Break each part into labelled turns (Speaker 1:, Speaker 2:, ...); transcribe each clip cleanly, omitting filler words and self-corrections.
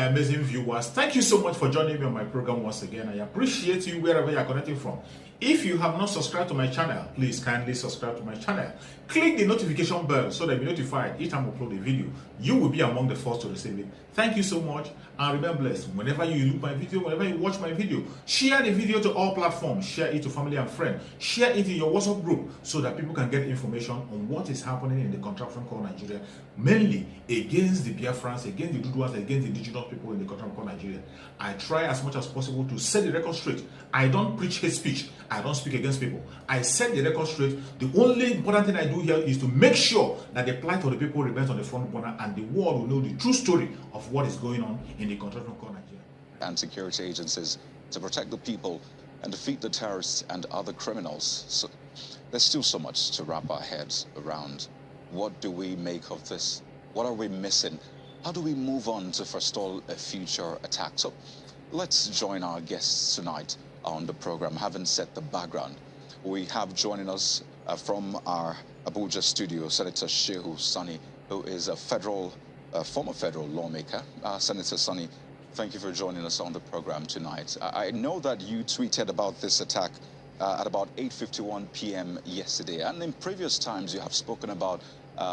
Speaker 1: amazing viewers. Thank you so much for joining me on my program once again. I appreciate you wherever you are connecting from. If you have not subscribed to my channel, please kindly subscribe to my channel. Click the notification bell so that you'll be notified each time I upload a video. You will be among the first to receive it. Thank you so much and remain blessed. Whenever you look my video, whenever you watch my video, share the video to all platforms. Share it to family and friends. Share it in your WhatsApp group so that people can get information on what is happening in the contraption called Nigeria, mainly against the Biafrans, against the Duduas, against the indigenous people in the contraption called Nigeria. I try as much as possible to set the record straight. I don't preach hate speech. I don't speak against people. I set the record straight. The only important thing I do here is to make sure that the plight of the people remains on the front burner and the world will know the true story of what is going on in the contraption called Nigeria.
Speaker 2: And security agencies to protect the people and defeat the terrorists and other criminals. So there's still so much to wrap our heads around. What do we make of this? What are we missing? How do we move on to forestall a future attack? So let's join our guests tonight on the program, having set the background. We have joining us from our Abuja studio, Senator Shehu Sani, who is a former federal lawmaker. Senator Sani, thank you for joining us on the program tonight. I know that you tweeted about this attack at about 8:51 p.m. yesterday, and in previous times you have spoken about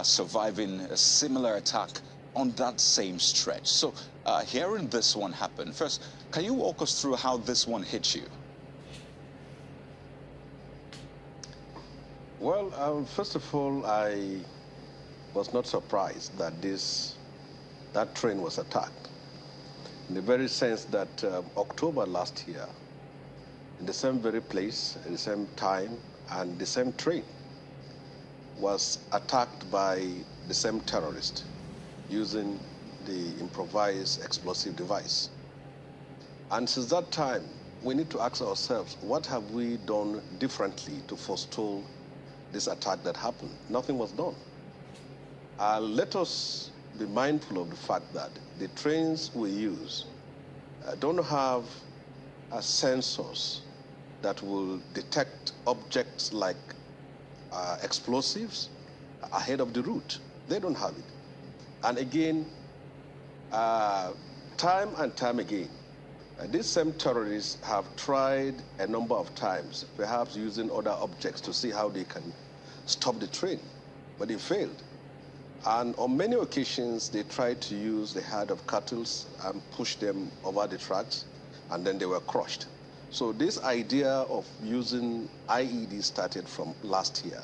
Speaker 2: surviving a similar attack on that same stretch. So hearing this one happen, first, can you walk us through how this one hit you?
Speaker 3: Well, first of all, I was not surprised that that train was attacked, in the very sense that October last year, in the same very place, at the same time, and the same train was attacked by the same terrorist using the improvised explosive device. And since that time, we need to ask ourselves, what have we done differently to forestall this attack that happened? Nothing was done. Let us be mindful of the fact that the trains we use don't have sensors that will detect objects like explosives ahead of the route. They don't have it. And again, time and time again, these same terrorists have tried a number of times, perhaps using other objects to see how they can stop the train, but they failed. And on many occasions, they tried to use the herd of cattle and push them over the tracks, and then they were crushed. So this idea of using IED started from last year.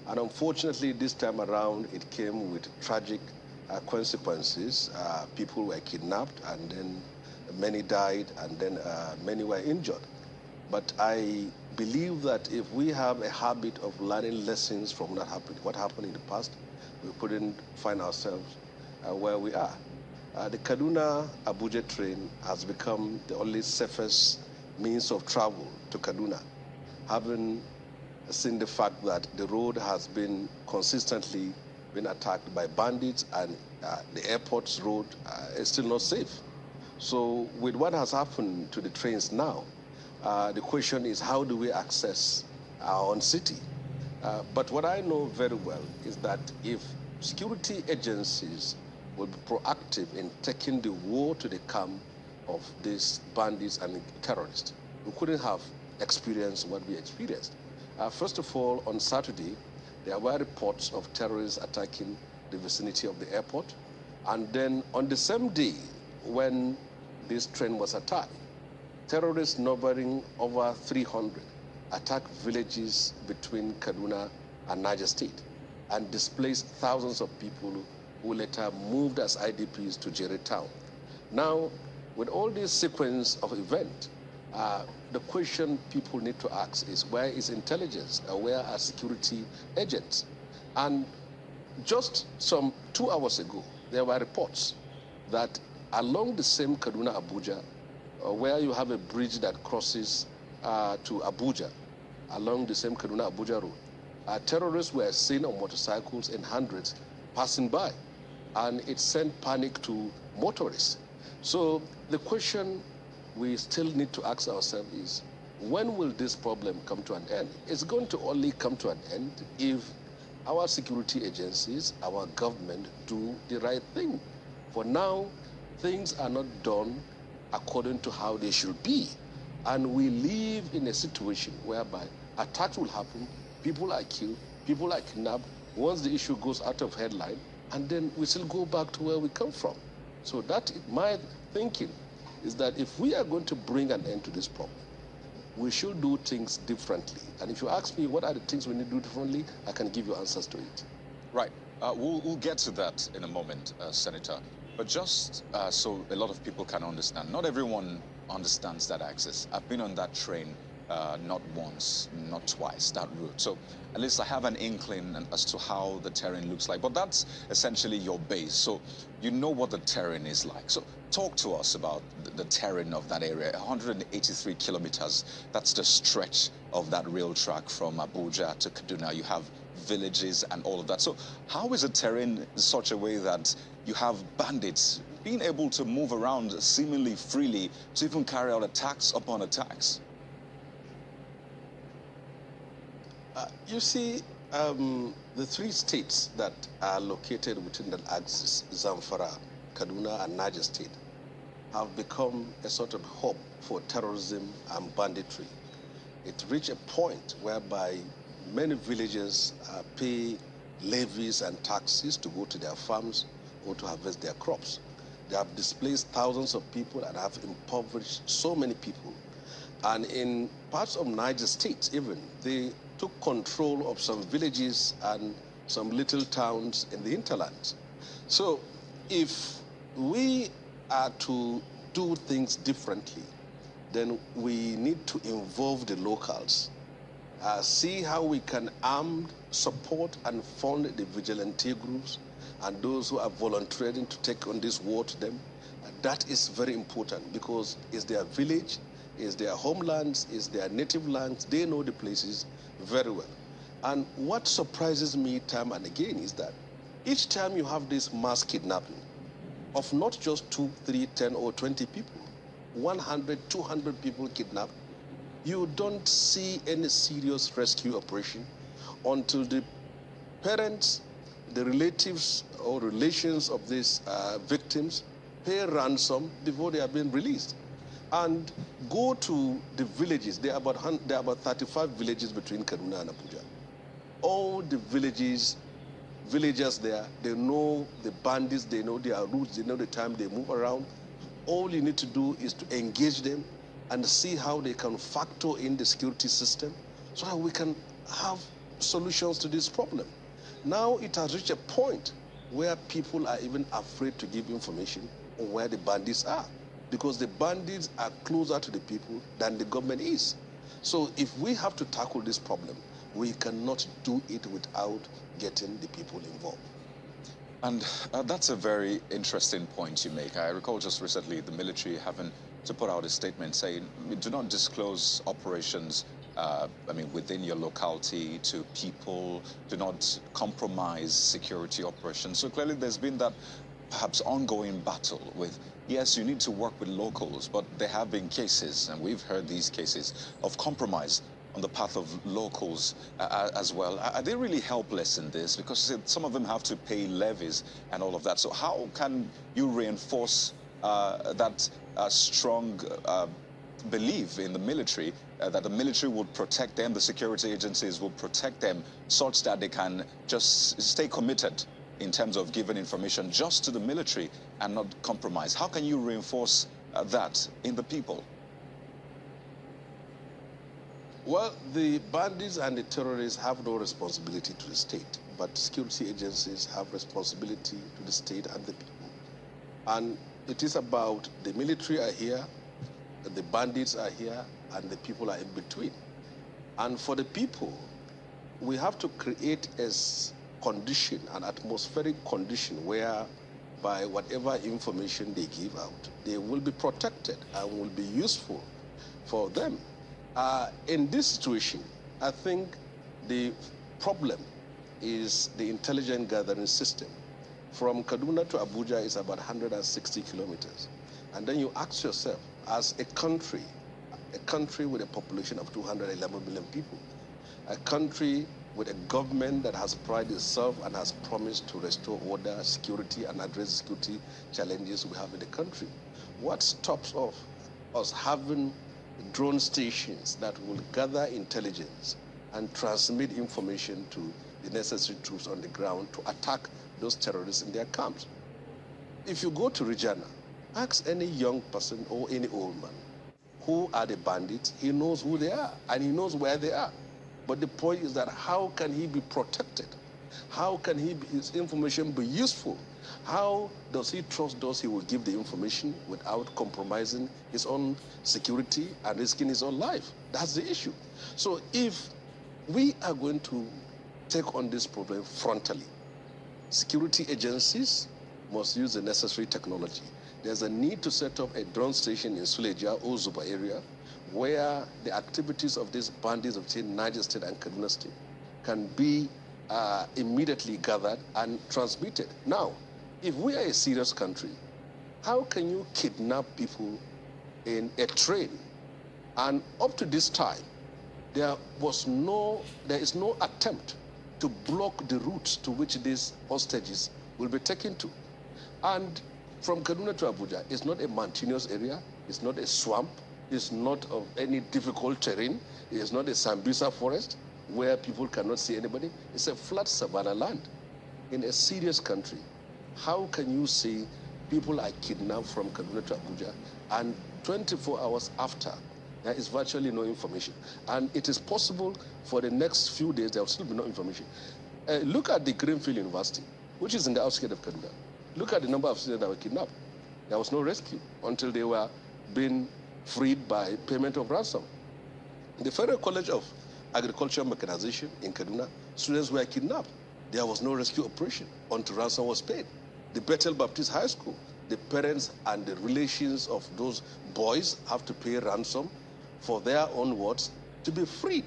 Speaker 3: And unfortunately, this time around, it came with tragic consequences. People were kidnapped, and then many died, and then many were injured. But I believe that if we have a habit of learning lessons from what happened in the past, we couldn't find ourselves where we are. The Kaduna-Abuja train has become the only safest means of travel to Kaduna, having seen the fact that the road has been consistently been attacked by bandits, and the airport's road is still not safe. So with what has happened to the trains now, the question is, how do we access our own city? But what I know very well is that if security agencies will be proactive in taking the war to the camp of these bandits and terrorists, we couldn't have experienced what we experienced. First of all, on Saturday, there were reports of terrorists attacking the vicinity of the airport. And then on the same day, when this train was attacked, terrorists numbering over 300 attacked villages between Kaduna and Niger State and displaced thousands of people who later moved as IDPs to Jere town. Now, with all this sequence of events, the question people need to ask is, where is intelligence? Where are security agents? And just some 2 hours ago, there were reports that along the same Kaduna-Abuja, where you have a bridge that crosses to Abuja, along the same Kaduna-Abuja road, terrorists were seen on motorcycles in hundreds passing by, and it sent panic to motorists. So the question we still need to ask ourselves is, when will this problem come to an end? It's going to only come to an end if our security agencies, our government, do the right thing. For now, things are not done according to how they should be. And we live in a situation whereby attacks will happen, people are killed, people are kidnapped, once the issue goes out of headline, and then we still go back to where we come from. So that, my thinking is that if we are going to bring an end to this problem, we should do things differently. And if you ask me what are the things we need to do differently, I can give you answers to it.
Speaker 2: Right. We'll get to that in a moment, Senator. But just so a lot of people can understand, not everyone understands that access. I've been on that train not once, not twice, that route. So at least I have an inkling as to how the terrain looks like. But that's essentially your base. So you know what the terrain is like. So talk to us about the terrain of that area. 183 kilometers, that's the stretch of that rail track from Abuja to Kaduna. You have villages and all of that. So how is the terrain in such a way that you have bandits being able to move around seemingly freely to even carry out attacks upon attacks?
Speaker 3: You see, the three states that are located within that axis, Zamfara, Kaduna, and Niger State, have become a sort of hub for terrorism and banditry. It reached a point whereby many villagers pay levies and taxes to go to their farms or to harvest their crops. They have displaced thousands of people and have impoverished so many people. And in parts of Niger State even, they took control of some villages and some little towns in the hinterlands. So if we are to do things differently, then we need to involve the locals, see how we can arm, support, and fund the vigilante groups and those who are volunteering to take on this war to them. That is very important because it's their village, it's their homelands, it's their native lands. They know the places very well. And what surprises me time and again is that each time you have this mass kidnapping of not just 2, 3, 10, or 20 people, 100, 200 people kidnapped, you don't see any serious rescue operation until the parents, the relatives or relations of these victims pay ransom before they are being released. And go to the villages. There are about 35 villages between Kaduna and Abuja. All the villagers there, they know the bandits, they know their routes, they know the time they move around. All you need to do is to engage them and see how they can factor in the security system so that we can have solutions to this problem. Now it has reached a point where people are even afraid to give information on where the bandits are, because the bandits are closer to the people than the government is. So if we have to tackle this problem, we cannot do it without getting the people involved.
Speaker 2: And that's a very interesting point you make. I recall just recently the military having to put out a statement saying, do not disclose operations within your locality to people, do not compromise security operations. So clearly there's been that perhaps ongoing battle with, yes, you need to work with locals, but there have been cases, and we've heard these cases, of compromise on the path of locals as well. Are they really helpless in this? Because some of them have to pay levies and all of that. So how can you reinforce that strong belief in the military, that the military would protect them, the security agencies will protect them, such that they can just stay committed in terms of giving information just to the military and not compromise? How can you reinforce that in the people?
Speaker 3: Well, the bandits and the terrorists have no responsibility to the state, but security agencies have responsibility to the state and the people. And it is about the military are here, the bandits are here, and the people are in between. And for the people, we have to create a condition, an atmospheric condition where by whatever information they give out, they will be protected and will be useful for them. In this situation, I think the problem is the intelligence gathering system. From Kaduna to Abuja is about 160 kilometers. And then you ask yourself, as a country with a population of 211 million people, a country with a government that has prided itself and has promised to restore order, security, and address security challenges we have in the country. What stops us having drone stations that will gather intelligence and transmit information to the necessary troops on the ground to attack those terrorists in their camps? If you go to Regina, ask any young person or any old man, who are the bandits? He knows who they are and he knows where they are. But the point is that how can he be protected? How can his information be useful? How does he trust those he will give the information without compromising his own security and risking his own life? That's the issue. So if we are going to take on this problem frontally, security agencies must use the necessary technology. There's a need to set up a drone station in Suleja or Zuba area where the activities of these bandits of Niger State and Kaduna State can be immediately gathered and transmitted. Now, if we are a serious country, how can you kidnap people in a train? And up to this time, there is no attempt to block the routes to which these hostages will be taken to. And from Kaduna to Abuja, it's not a mountainous area, it's not a swamp, it's not of any difficult terrain, it's not a Sambisa forest where people cannot see anybody. It's a flat savanna land. In a serious country, how can you say people are kidnapped from Kaduna to Abuja and 24 hours after, there is virtually no information? And it is possible for the next few days there will still be no information. Look at the Greenfield University, which is in the outskirts of Kaduna. Look at the number of students that were kidnapped. There was no rescue until they were being freed by payment of ransom. In the Federal College of Agricultural Mechanization in Kaduna, students were kidnapped. There was no rescue operation until ransom was paid. The Bethel Baptist High School, the parents and the relations of those boys have to pay ransom for their own words to be freed.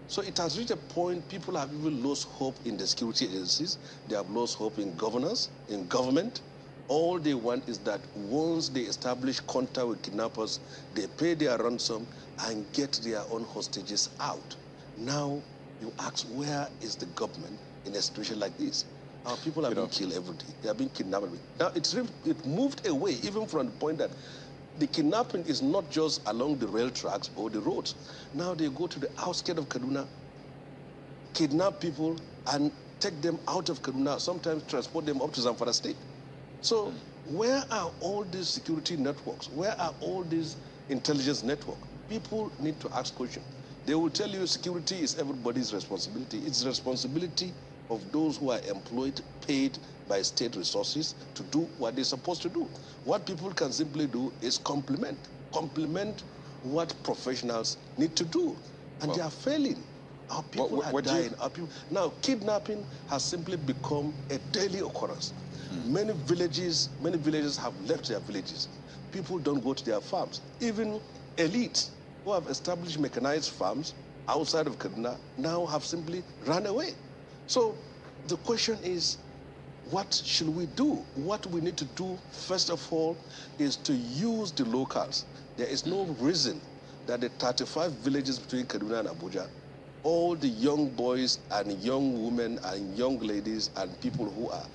Speaker 3: So it has reached a point people have even lost hope in the security agencies. They have lost hope in governors, in government. All they want is that once they establish contact with kidnappers, they pay their ransom and get their own hostages out. Now you ask, where is the government in a situation like this? Our people are being killed every day. They are being kidnapped. Now it moved away even from the point that the kidnapping is not just along the rail tracks or the roads. Now they go to the outskirts of Kaduna, kidnap people and take them out of Kaduna, sometimes transport them up to Zamfara State. So where are all these security networks? Where are all these intelligence networks? People need to ask questions. They will tell you security is everybody's responsibility. It's the responsibility of those who are employed, paid by state resources to do what they're supposed to do. What people can simply do is complement what professionals need to do. And they are failing. Our people are dying. Now, kidnapping has simply become a daily occurrence. Many villages have left their villages. People don't go to their farms. Even elites who have established mechanized farms outside of Kaduna now have simply run away. So the question is, what should we do? What we need to do, first of all, is to use the locals. There is no reason that the 35 villages between Kaduna and Abuja, all the young boys and young women and young ladies and people who are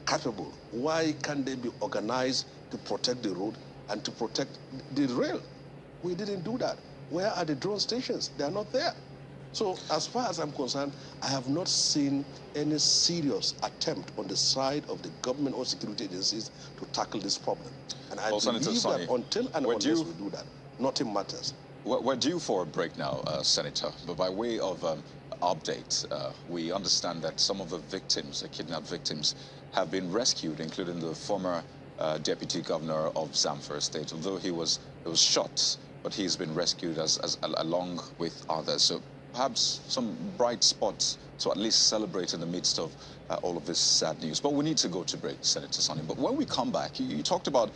Speaker 3: capable, why can't they be organized to protect the road and to protect the rail? We didn't do that. Where are the drone stations? They are not there. So as far as I'm concerned, I have not seen any serious attempt on the side of the government or security agencies to tackle this problem. And I believe that until and unless we do that, nothing matters.
Speaker 2: We're due for a break now, Senator, but by way of update, we understand that some of the victims, the kidnapped victims, have been rescued, including the former deputy governor of Zamfara State, although he was shot, but he's been rescued along with others. So perhaps some bright spots to at least celebrate in the midst of all of this sad news. But we need to go to break, Senator Sani. But when we come back, you talked about,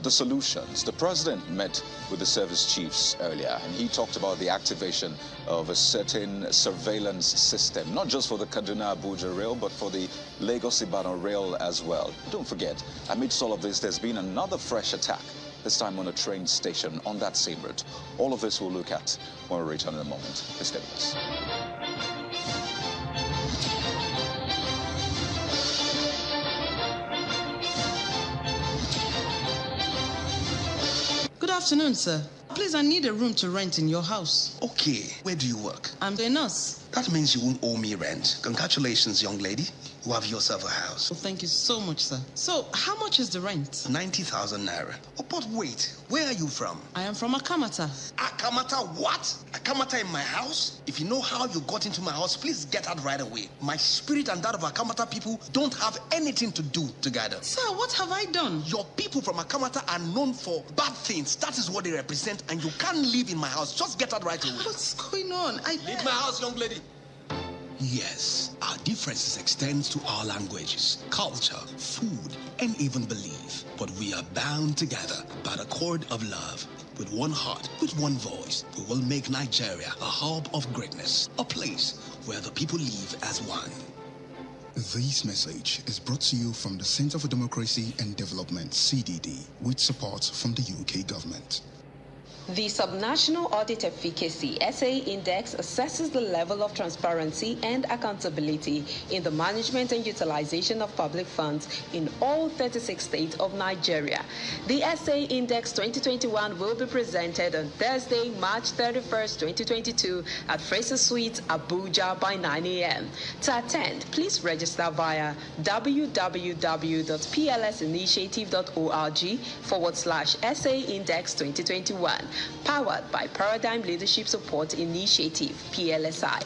Speaker 2: the solutions. The president met with the service chiefs earlier, and he talked about the activation of a certain surveillance system, not just for the Kaduna-Abuja rail, but for the Lagos-Ibadan rail as well. Don't forget, amidst all of this, there's been another fresh attack, this time on a train station on that same route. All of this we'll look at when we return in a moment. Please stay with us.
Speaker 4: afternoon, sir. Please, I need a room to rent in your house.
Speaker 5: Okay, where do you work?
Speaker 4: I'm a nurse.
Speaker 5: That means you won't owe me rent. Congratulations, young lady. You have yourself a house.
Speaker 4: Well, thank you so much, sir. So, how much is the rent?
Speaker 5: 90,000 naira. Oh, but wait, where are you from?
Speaker 4: I am from Akamata.
Speaker 5: Akamata what? Akamata in my house? If you know how you got into my house, please get out right away. My spirit and that of Akamata people don't have anything to do together.
Speaker 4: Sir, what have I done?
Speaker 5: Your people from Akamata are known for bad things. That is what they represent, and you can't live in my house. Just get out right away.
Speaker 4: What's going on?
Speaker 5: Leave my house, young lady. Yes, our differences extend to our languages, culture, food, and even belief. But we are bound together by the cord of love. With one heart, with one voice, we will make Nigeria a hub of greatness, a place where the people live as one.
Speaker 6: This message is brought to you from the Center for Democracy and Development, CDD, with support from the UK government.
Speaker 7: The Subnational Audit Efficacy SA Index assesses the level of transparency and accountability in the management and utilization of public funds in all 36 states of Nigeria. The SA Index 2021 will be presented on Thursday, March 31st, 2022 at Fraser Suite, Abuja by 9 a.m. To attend, please register via www.plsinitiative.org/SA Index 2021. Powered by Paradigm Leadership Support Initiative, PLSI.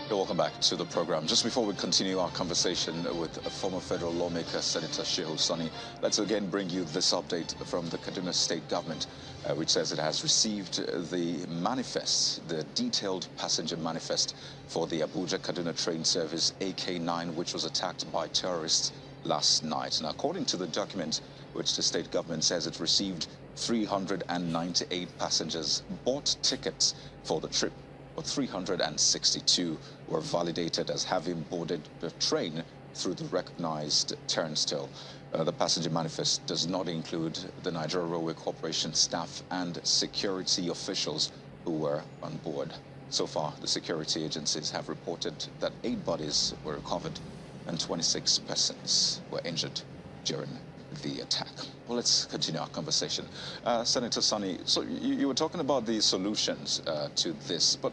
Speaker 2: Welcome back to the program. Just before we continue our conversation with former federal lawmaker, Senator Shehu Sani, let's again bring you this update from the Kaduna state government, which says it has received the manifest, the detailed passenger manifest for the Abuja-Kaduna train service AK9, which was attacked by terrorists last night. Now, according to the document, which the state government says it received 398 passengers bought tickets for the trip, but 362 were validated as having boarded the train through the recognized turnstile. The passenger manifest does not include the Nigeria Railway Corporation staff and security officials who were on board. So far, the security agencies have reported that 8 bodies were recovered and 26 persons were injured during the attack. Well, let's continue our conversation. Senator Sani, so you were talking about the solutions to this, but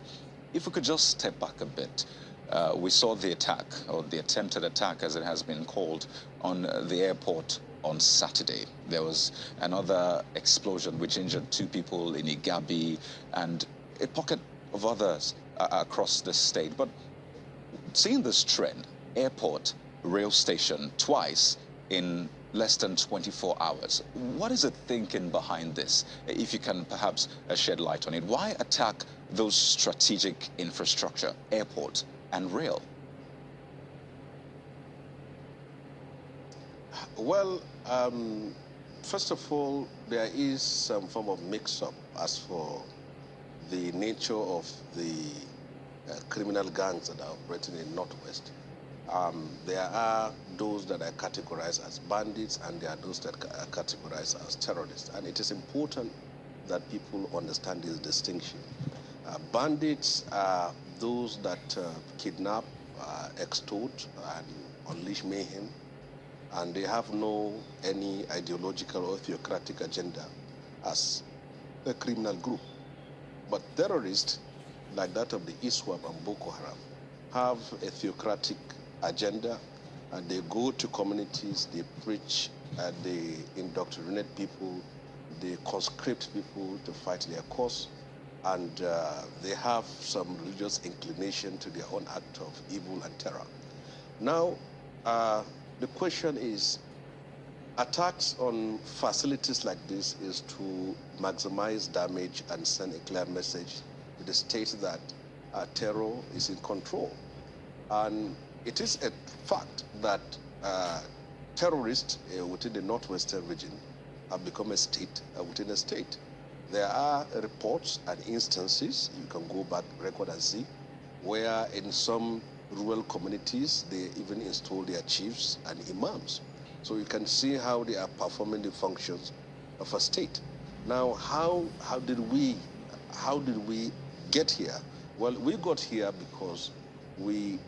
Speaker 2: if we could just step back a bit. We saw the attack, or the attempted attack as it has been called, on the airport on Saturday. There was another explosion which injured 2 people in Igabi and a pocket of others across the state. But seeing this trend, airport, rail station, twice in less than 24 hours. What is the thinking behind this? If you can perhaps shed light on it. Why attack those strategic infrastructure, airport and rail?
Speaker 3: Well, first of all, there is some form of mix-up as for the nature of the criminal gangs that are operating in Northwest. There are those that are categorized as bandits, and there are those that are categorized as terrorists. And it is important that people understand this distinction. Bandits are those that kidnap, extort, and unleash mayhem, and they have no any ideological or theocratic agenda as a criminal group. But terrorists, like that of the ISWAP and Boko Haram, have a theocratic agenda, and they go to communities, they preach, and they indoctrinate people, they conscript people to fight their cause, and they have some religious inclination to their own act of evil and terror. Now, the question is, attacks on facilities like this is to maximize damage and send a clear message to the state that terror is in control. And it is a fact that terrorists within the northwestern region have become a state within a state. There are reports and instances, you can go back, record and see, where in some rural communities, they even install their chiefs and imams. So you can see how they are performing the functions of a state. Now, how did we get here? Well, we got here because we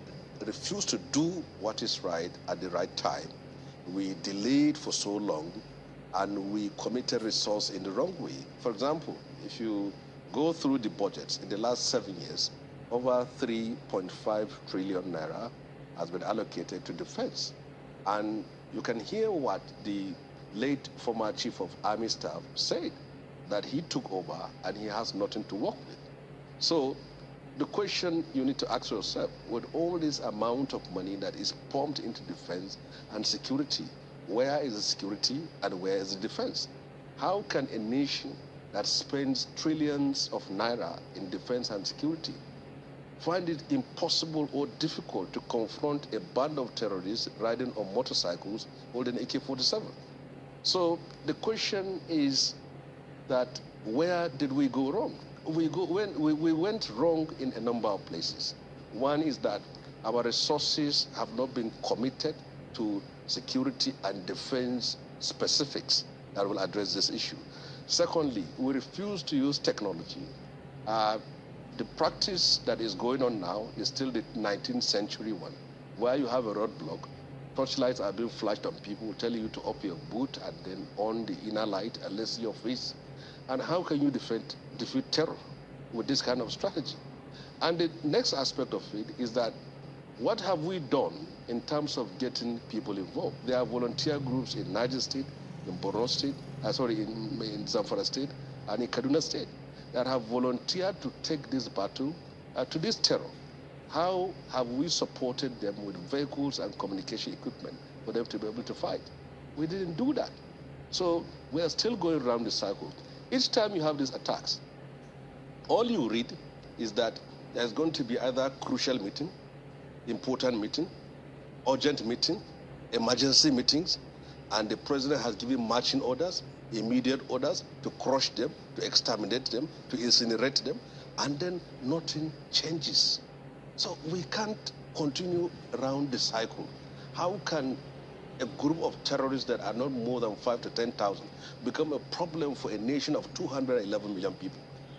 Speaker 3: refused to do what is right at the right time. We delayed for so long, and we committed resource in the wrong way. For example, if you go through the budgets in the last 7 years, over 3.5 trillion naira has been allocated to defense. And you can hear what the late former chief of army staff said, that he took over and he has nothing to work with. So the question you need to ask yourself, with all this amount of money that is pumped into defense and security, where is the security and where is the defense? How can a nation that spends trillions of naira in defense and security find it impossible or difficult to confront a band of terrorists riding on motorcycles holding AK-47? So the question is that where did we go wrong? We went wrong in a number of places. One is that our resources have not been committed to security and defense specifics that will address this issue. Secondly, we refuse to use technology. The practice that is going on now is still the 19th century one, where you have a roadblock, torchlights are being flashed on people, telling you to up your boot and then on the inner light and let's see your face. And how can you defeat terror with this kind of strategy? And the next aspect of it is that what have we done in terms of getting people involved? There are volunteer groups in Niger State, in Borno State, in Zamfara State, and in Kaduna State that have volunteered to take this battle to this terror. How have we supported them with vehicles and communication equipment for them to be able to fight? We didn't do that. So we are still going around the cycle. Each time you have these attacks, all you read is that there's going to be either crucial meeting, important meeting, urgent meeting, emergency meetings, and the president has given marching orders, immediate orders to crush them, to exterminate them, to incinerate them, and then nothing changes. So we can't continue around the cycle. How can a group of terrorists that are not more than 5,000 to 10,000 become a problem for a nation of 211 million people?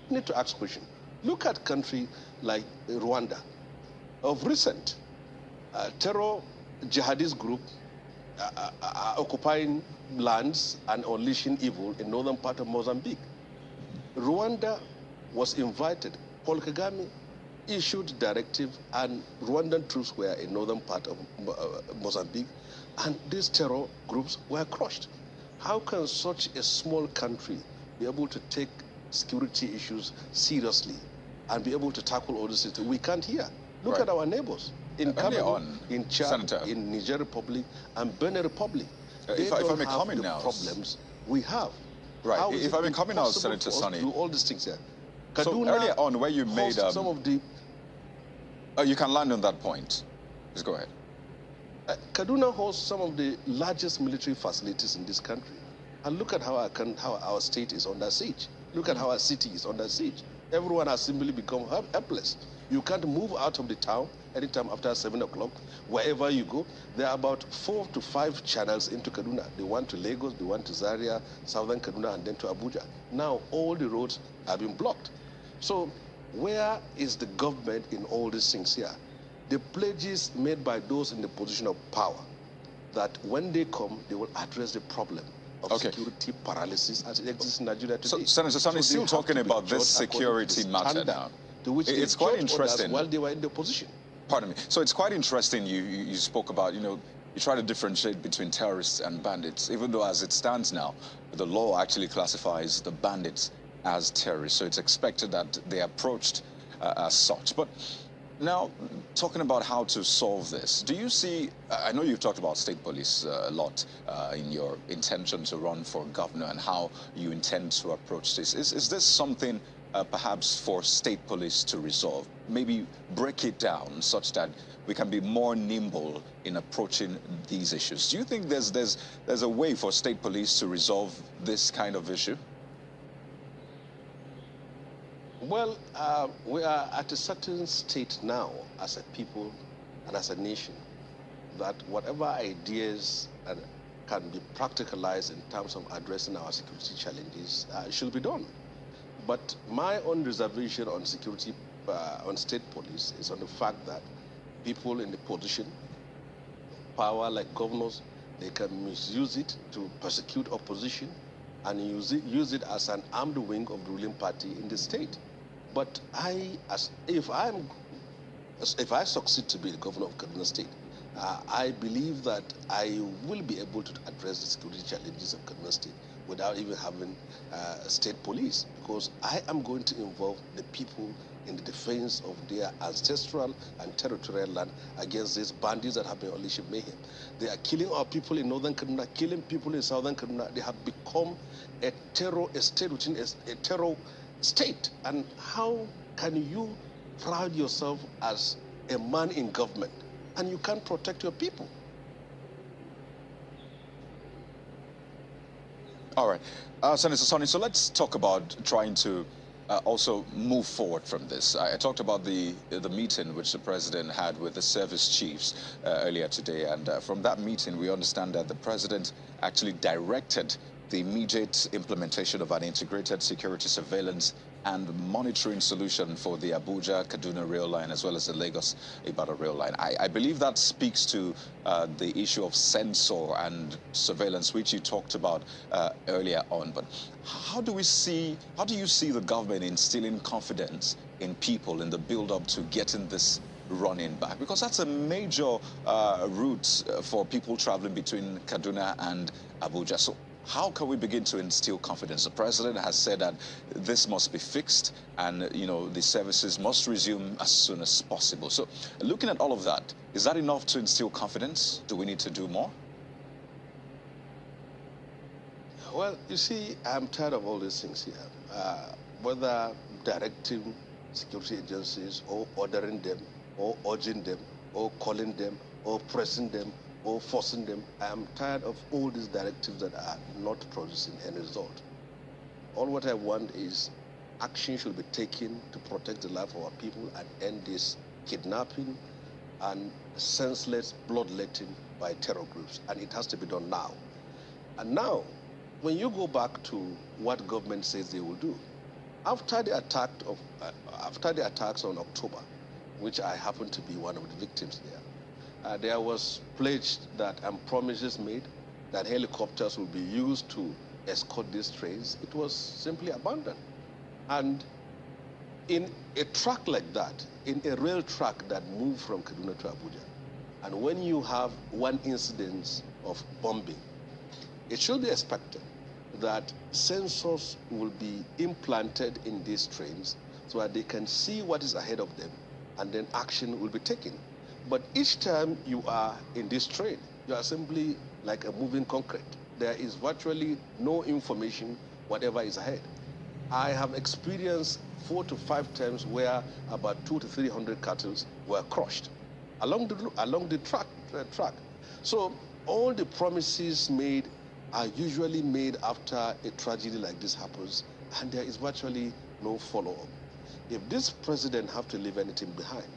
Speaker 3: You need to ask a question. Look at a country like Rwanda. Of recent, terror jihadist group occupying lands and unleashing evil in northern part of Mozambique. Rwanda was invited. Paul Kagame issued directive, and Rwandan troops were in northern part of Mozambique, and these terror groups were crushed. How can such a small country be able to take security issues seriously and be able to tackle all this? We can't hear. Look at our neighbors in Cameroon, in Chad, Senator, in Niger Republic, and Benin Republic. If I may comment now, problems we have.
Speaker 2: Right. If I may comment now, Senator Sani,
Speaker 3: do all these things here.
Speaker 2: Kaduna, so earlier on, where you made
Speaker 3: some of the.
Speaker 2: You can land on that point. Just go ahead.
Speaker 3: Kaduna hosts some of the largest military facilities in this country, and look at how our state is under siege. Look at how our city is under siege. Everyone has simply become helpless. You can't move out of the town anytime after 7 o'clock. Wherever you go, there are about 4 to 5 channels into Kaduna. The one to Lagos, the one to Zaria, southern Kaduna, and then to Abuja. Now all the roads have been blocked. So where is the government in all these things here? The pledges made by those in the position of power, that when they come, they will address the problem of security paralysis as it exists in Nigeria today.
Speaker 2: So, Senator Sani is still talking about this security matter now.
Speaker 3: To which
Speaker 2: it's quite interesting.
Speaker 3: While they were in the opposition.
Speaker 2: Pardon me. So it's quite interesting you spoke about, you try to differentiate between terrorists and bandits, even though as it stands now, the law actually classifies the bandits as terrorists. So it's expected that they are approached as such. But now, talking about how to solve this, do you see, I know you've talked about state police a lot in your intention to run for governor and how you intend to approach this. Is this something perhaps for state police to resolve? Maybe break it down such that we can be more nimble in approaching these issues. Do you think there's a way for state police to resolve this kind of issue?
Speaker 3: Well, we are at a certain state now as a people and as a nation that whatever ideas and can be practicalized in terms of addressing our security challenges should be done. But my own reservation on security, on state police, is on the fact that people in the position of power, like governors, they can misuse it to persecute opposition and use it as an armed wing of the ruling party in the state. But if I succeed to be the governor of Kaduna State, I believe that I will be able to address the security challenges of Kaduna State without even having state police, because I am going to involve the people in the defense of their ancestral and territorial land against these bandits that have been unleashing mayhem. They are killing our people in northern Kaduna, killing people in southern Kaduna. They have become a state within a terror state. And how can you pride yourself as a man in government and you can't protect your people?
Speaker 2: All right. Senator Sani, so let's talk about trying to also move forward from this. I talked about the meeting which the president had with the service chiefs earlier today, and from that meeting we understand that the president actually directed the immediate implementation of an integrated security surveillance and monitoring solution for the Abuja-Kaduna rail line as well as the Lagos-Ibadan rail line. I believe that speaks to the issue of sensor and surveillance, which you talked about earlier on. But how do you see the government instilling confidence in people in the build-up to getting this running back? Because that's a major route for people traveling between Kaduna and Abuja. So how can we begin to instill confidence? The president has said that this must be fixed and, the services must resume as soon as possible. So looking at all of that, is that enough to instill confidence? Do we need to do more?
Speaker 3: Well, you see, I'm tired of all these things here. Whether directing security agencies or ordering them or urging them or calling them or pressing them or forcing them. I am tired of all these directives that are not producing any result. All what I want is action should be taken to protect the life of our people and end this kidnapping and senseless bloodletting by terror groups. And it has to be done now. And now, when you go back to what government says they will do, after the attacks on October, which I happen to be one of the victims there was pledged that and promises made that helicopters will be used to escort these trains. It was simply abandoned. And in a track like that, in a rail track that moved from Kaduna to Abuja, and when you have one incident of bombing, it should be expected that sensors will be implanted in these trains so that they can see what is ahead of them, and then action will be taken. But each time you are in this train, you are simply like a moving concrete. There is virtually no information, whatever is ahead. I have experienced 4 to 5 times where about 200 to 300 cattle were crushed along the track. So all the promises made are usually made after a tragedy like this happens, and there is virtually no follow-up. If this president have to leave anything behind,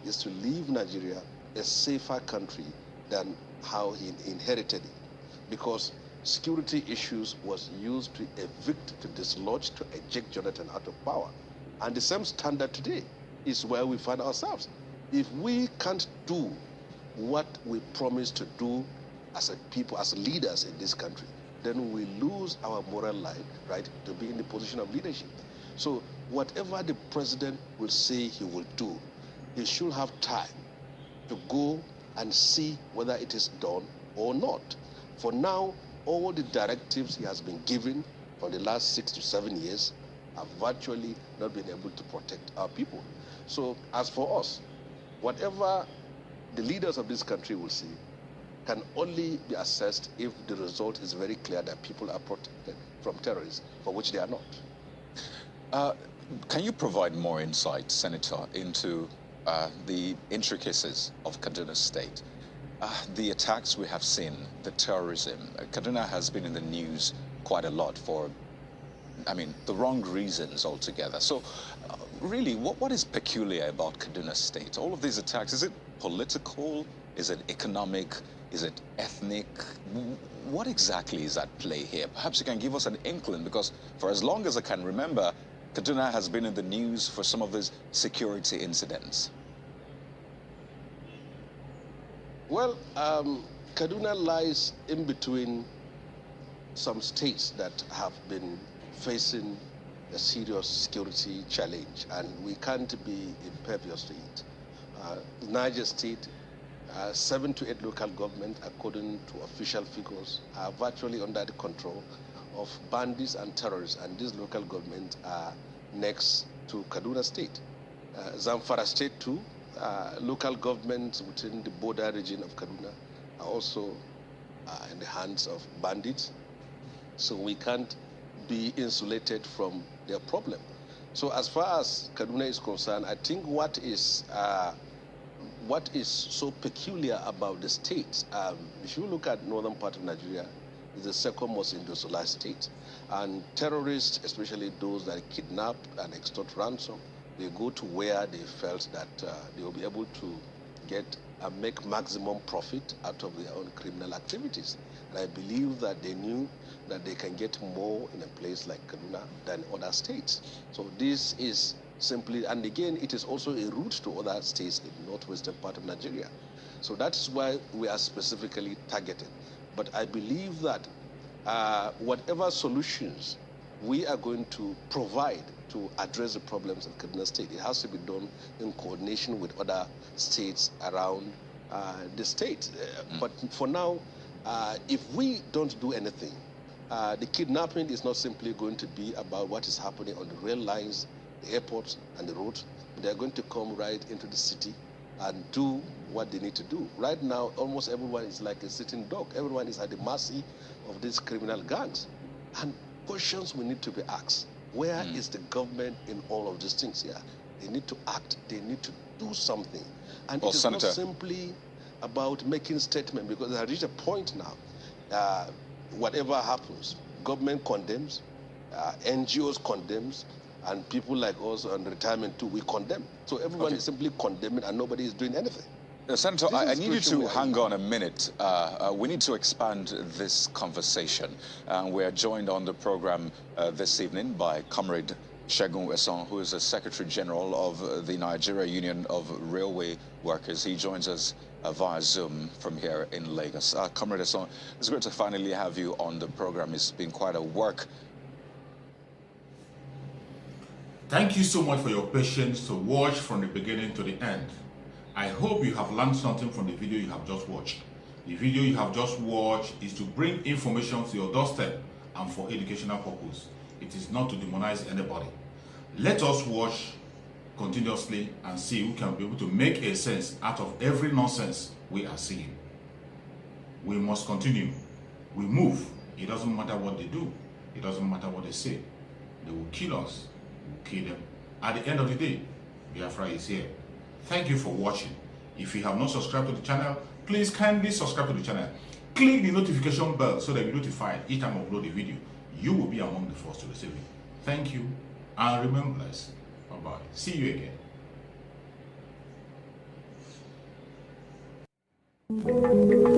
Speaker 3: is to leave Nigeria a safer country than how he inherited it. Because security issues was used to evict, to dislodge, to eject Jonathan out of power. And the same standard today is where we find ourselves. If we can't do what we promised to do as a people, as leaders in this country, then we lose our moral right to be in the position of leadership. So whatever the president will say he will do, he should have time to go and see whether it is done or not. For now, all the directives he has been given for the last 6 to 7 years have virtually not been able to protect our people. So as for us, whatever the leaders of this country will see can only be assessed if the result is very clear that people are protected from terrorists, for which they are not.
Speaker 2: Can you provide more insight, Senator, into the intricacies of Kaduna State? The attacks we have seen, the terrorism. Kaduna has been in the news quite a lot for, the wrong reasons altogether. So really, what is peculiar about Kaduna State? All of these attacks, is it political? Is it economic? Is it ethnic? What exactly is at play here? Perhaps you can give us an inkling, because for as long as I can remember, Kaduna has been in the news for some of these security incidents.
Speaker 3: Well, Kaduna lies in between some states that have been facing a serious security challenge, and we can't be impervious to it. Niger State, 7 to 8 local governments, according to official figures, are virtually under the control of bandits and terrorists, and these local governments are next to Kaduna State. Zamfara State too, local governments within the border region of Kaduna are also in the hands of bandits, so we can't be insulated from their problem. So as far as Kaduna is concerned, I think what is so peculiar about the state, if you look at northern part of Nigeria, is the second most industrialized state. And terrorists, especially those that kidnap and extort ransom, they go to where they felt that they will be able to get and make maximum profit out of their own criminal activities. And I believe that they knew that they can get more in a place like Kaduna than other states. So this is simply, and again, it is also a route to other states in the northwestern part of Nigeria. So that's why we are specifically targeted. But I believe that whatever solutions we are going to provide to address the problems of Kaduna State, it has to be done in coordination with other states around the state. But for now, if we don't do anything, the kidnapping is not simply going to be about what is happening on the rail lines, the airports, and the roads. They're going to come right into the city and do what they need to do. Right now, almost everyone is like a sitting dog. Everyone is at the mercy of these criminal gangs. And questions we need to be asked. Where is the government in all of these things here? They need to act. They need to do something. And it is not simply about making statements, because they have reached a point now. Whatever happens, government condemns, NGOs condemns, and people like us on retirement too, we condemn. So everyone is simply condemning and nobody is doing anything.
Speaker 2: Senator, I need you to hang on a minute. We need to expand this conversation. We're joined on the program this evening by Comrade Shehu Sani, who is the Secretary General of the Nigeria Union of Railway Workers. He joins us via Zoom from here in Lagos. Comrade Sani, it's great to finally have you on the program. It's been quite a work.
Speaker 1: Thank you so much for your patience to watch from the beginning to the end. I hope you have learned something from the video you have just watched. The video you have just watched is to bring information to your doorstep and for educational purpose. It is not to demonize anybody. Let us watch continuously and see who can be able to make a sense out of every nonsense we are seeing. We must continue. We move. It doesn't matter what they do. It doesn't matter what they say. They will kill us. We will kill them. At the end of the day, Biafra is here. Thank you for watching. If you have not subscribed to the channel, please kindly subscribe to the channel. Click the notification bell so that you're notified each time I upload a video. You will be among the first to receive it. Thank you, and remember this. Bye-bye. See you again.